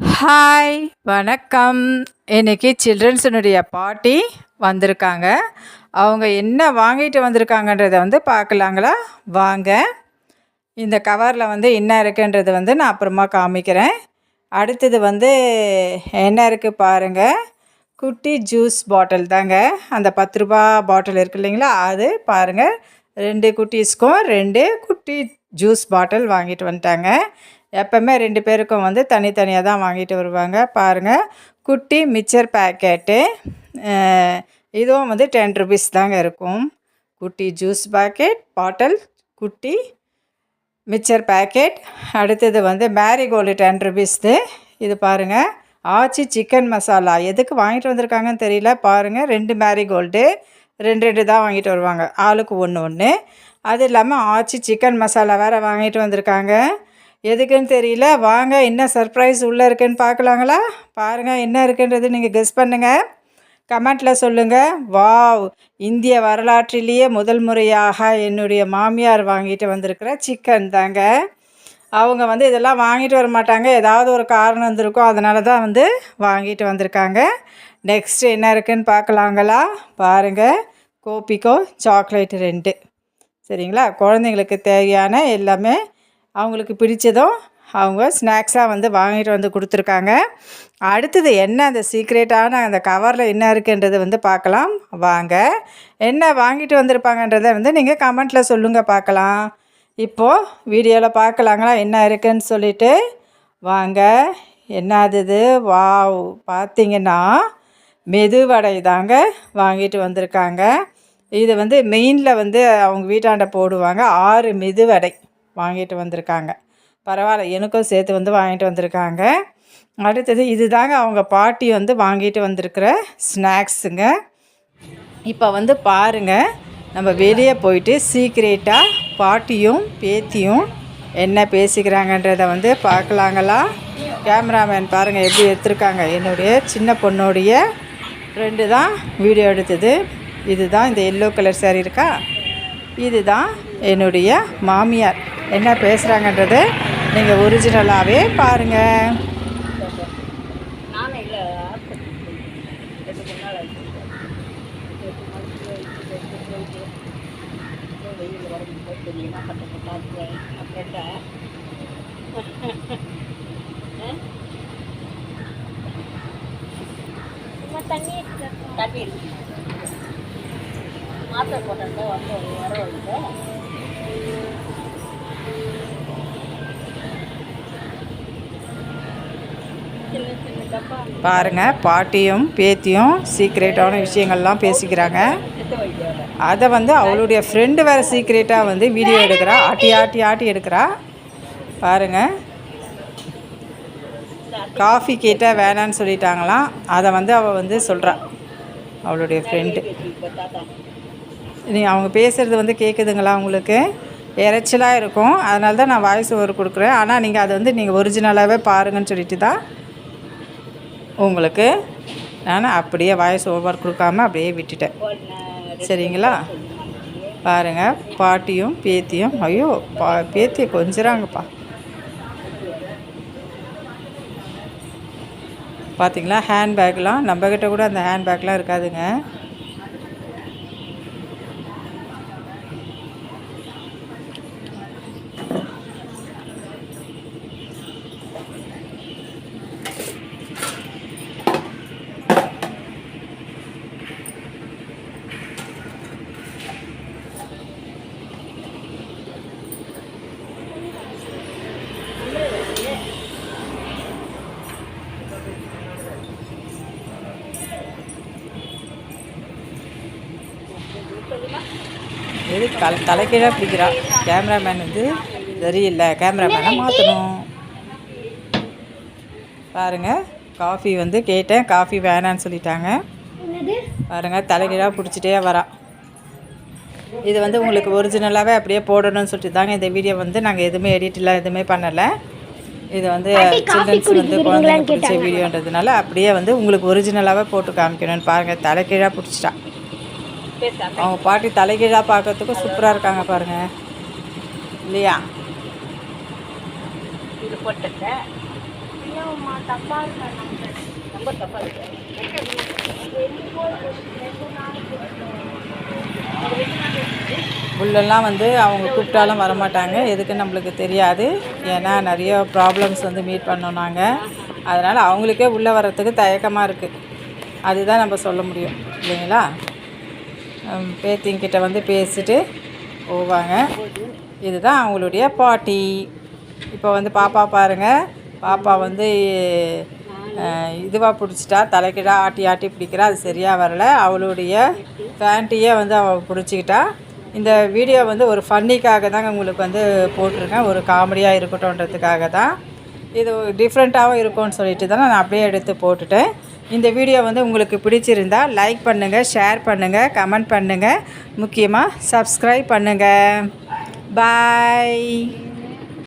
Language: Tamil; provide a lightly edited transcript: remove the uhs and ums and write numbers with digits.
ஹாய், வணக்கம். இன்னைக்கு சில்ட்ரன்ஸினுடைய பார்ட்டி வந்திருக்காங்க. அவங்க என்ன வாங்கிட்டு வந்திருக்காங்கன்றத பார்க்கலாங்களா? வாங்க. இந்த கவரில் என்ன இருக்குன்றது நான் அப்புறமா காமிக்கிறேன். அடுத்தது என்ன இருக்குது பாருங்கள். குட்டி ஜூஸ் பாட்டில் தாங்க. அந்த 10 ரூபா பாட்டில் இருக்குது இல்லைங்களா, அது பாருங்கள். 2 குட்டீஸ்க்கும் 2 குட்டி ஜூஸ் பாட்டில் வாங்கிட்டு வந்துட்டாங்க. எப்போவுமே 2 பேருக்கும் தனித்தனியாக தான் வாங்கிட்டு வருவாங்க. பாருங்கள், குட்டி மிக்சர் பேக்கெட்டு. இதுவும் 10 ருபீஸ் தாங்க இருக்கும். குட்டி ஜூஸ் பாக்கெட் பாட்டில், குட்டி மிக்சர் பேக்கெட். அடுத்தது மேரிகோல்டு 10 ருபீஸ்து. இது பாருங்கள், ஆச்சி சிக்கன் மசாலா. எதுக்கு வாங்கிட்டு வந்திருக்காங்கன்னு தெரியல. பாருங்கள், 2 மேரிகோல்டு 2 தான் வாங்கிட்டு வருவாங்க, ஆளுக்கு 1. அது இல்லாமல் ஆச்சி சிக்கன் மசாலா வேறு வாங்கிட்டு வந்திருக்காங்க. எதுக்குன்னு தெரியல. வாங்க, என்ன சர்ப்ரைஸ் உள்ளே இருக்குன்னு பார்க்கலாங்களா? பாருங்கள், என்ன இருக்குன்றது நீங்கள் கெஸ் பண்ணுங்கள், கமெண்ட்டில் சொல்லுங்கள். வாவ், இந்திய வரலாற்றிலேயே முதல் முறையாக என்னுடைய மாமியார் வாங்கிட்டு வந்திருக்கிற சிக்கன் தாங்க. அவங்க இதெல்லாம் வாங்கிட்டு வர மாட்டாங்க, ஏதாவது ஒரு காரணம் இருந்திருக்கும், அதனால தான் வாங்கிட்டு வந்திருக்காங்க. நெக்ஸ்ட்டு என்ன இருக்குதுன்னு பார்க்கலாங்களா? பாருங்கள், கோபிக்கோ சாக்லேட் 2. சரிங்களா? குழந்தைங்களுக்கு தேவையான எல்லாமே அவங்களுக்கு பிடிச்சதும் அவங்க ஸ்நாக்ஸாக வாங்கிட்டு கொடுத்துருக்காங்க. அடுத்தது என்ன அந்த சீக்ரெட்டான அந்த கவரில் என்ன இருக்குன்றது பார்க்கலாம். வாங்க, என்ன வாங்கிட்டு வந்திருப்பாங்கன்றதை நீங்கள் கமெண்ட்டில் சொல்லுங்கள், பார்க்கலாம். இப்போது வீடியோவில் பார்க்கலாங்களா என்ன இருக்குன்னு சொல்லிட்டு? வாங்க, என்னது? வாவ், பார்த்திங்கன்னா மெதுவடை தாங்க வாங்கிட்டு வந்திருக்காங்க. இது மெயினில் அவங்க வீட்டாண்ட போடுவாங்க. 6 மெதுவடை வாங்கிட்டு வந்திருக்காங்க. பரவாயில்ல, எனக்கும் சேர்த்து வாங்கிட்டு வந்திருக்காங்க. அடுத்தது இது தாங்க அவங்க பாட்டி வாங்கிட்டு வந்திருக்கிற ஸ்நாக்ஸுங்க. இப்போ பாருங்கள், நம்ம வெளியே போயிட்டு சீக்ரெட்டாக பாட்டியும் பேத்தியும் என்ன பேசிக்கிறாங்கன்றதை பார்க்கலாங்களா? கேமராமேன் பாருங்கள் எப்படி எடுத்துருக்காங்க. என்னுடைய சின்ன பொண்ணுடைய ஃப்ரெண்டு தான் வீடியோ எடுத்தது. இதுதான் இந்த எல்லோ கலர் சாரி இருக்கா, இதுதான் என்னுடைய மாமியார். என்ன பேசுகிறாங்கன்றது நீங்கள் ஒரிஜினலாகவே பாருங்கள். தண்ணி மாத்திரை போட்டாங்க வர பாருங்கள், பாட்டியும் பேத்தியும் சீக்ரெட்டான விஷயங்கள்லாம் பேசிக்கிறாங்க. அதை அவளுடைய ஃப்ரெண்டு வேறு சீக்ரெட்டாக வீடியோ எடுக்கிறா, ஆட்டி ஆட்டி ஆட்டி எடுக்கிறா. பாருங்கள், காஃபி கேட்டால் வேணான்னு சொல்லிட்டாங்களாம். அதை அவள் சொல்கிறா, அவளுடைய ஃப்ரெண்டு. அவங்க பேசுகிறது கேட்குதுங்களா உங்களுக்கு? இறைச்சலாக இருக்கும், அதனால தான் நான் வாய்ஸ் ஓவர் கொடுக்குறேன். ஆனால் நீங்கள் அதை நீங்கள் ஒரிஜினலாகவே பாருங்கன்னு சொல்லிட்டு தான் உங்களுக்கு நான் அப்படியே வாய்ஸ் ஓவர் கொடுக்காம அப்படியே விட்டுட்டேன். சரிங்களா? பாருங்கள், பாட்டியும் பேத்தியும். ஐயோ, பேத்தியை கொஞ்சிறாங்கப்பா. பார்த்திங்களா? ஹேண்ட்பேக்லாம் நம்மக்கிட்ட கூட அந்த ஹேண்ட்பேக்லாம் இருக்காதுங்க. இது தலைக்கீழாக பிடிக்கிறா. கேமராமேன் சரியில்லை, கேமராமேனை மாற்றணும். பாருங்கள், காஃபி கேட்டேன், காஃபி வேணான்னு சொல்லிட்டாங்க. பாருங்கள், தலைக்கீழாக பிடிச்சிட்டே வரா. இது உங்களுக்கு ஒரிஜினலாகவே அப்படியே போடணும்னு சொல்லிட்டு தாங்க இந்த வீடியோ நாங்கள் எதுவுமே எடிட்டெலாம் எதுவுமே பண்ணலை. இது சில்ட்ரன்ஸ் குழந்தைங்க பிடிச்ச வீடியோன்றதுனால அப்படியே உங்களுக்கு ஒரிஜினலாகவே போட்டு காமிக்கணும்னு. பாருங்கள், தலைக்கீழாக பிடிச்சிட்டா. அவங்க பாட்டி தலைகீழாக பார்க்கறதுக்கும் சூப்பராக இருக்காங்க பாருங்கள், இல்லையா? இது போட்டுக்க தப்பா இருக்கா ரொம்ப தப்பா இருக்கு. உள்ளெல்லாம் வந்து அவங்க கூப்பிட்டாலும் வரமாட்டாங்க. எதுக்குன்னு நம்மளுக்கு தெரியாது. ஏன்னா நிறைய ப்ராப்ளம்ஸ் வந்து மீட் பண்ணோம் நாங்கள். அதனால் அவங்களுக்கே உள்ளே வர்றதுக்கு தயக்கமாக இருக்குது. அதுதான் நம்ம சொல்ல முடியும் இல்லைங்களா? பேத்திங்கிட்ட வந்து பேசிட்டு போவாங்க. இதுதான் அவங்களுடைய பாட்டி. இப்போ வந்து பாப்பா பாருங்கள், பாப்பா வந்து இதுவாக பிடிச்சிட்டா, தலைக்கிடா ஆட்டி ஆட்டி பிடிக்கிறா. அது சரியாக வரலை. அவளுடைய பேண்ட்டையே வந்து அவள் பிடிச்சிக்கிட்டா. இந்த வீடியோ வந்து ஒரு ஃபன்னிக்காக தாங்க உங்களுக்கு வந்து போட்டிருக்கேன். ஒரு காமெடியாக இருக்கட்டும்ன்றதுக்காக தான். இது டிஃப்ரெண்ட்டாகவும் இருக்கும்னு சொல்லிட்டு தான் நான் அப்படியே எடுத்து போட்டுட்டேன். இந்த வீடியோ வந்து உங்களுக்கு பிடிச்சிருந்தா லைக் பண்ணுங்கள், ஷேர் பண்ணுங்கள், கமெண்ட் பண்ணுங்கள், முக்கியமாக சப்ஸ்கிரைப் பண்ணுங்கள். பாய்.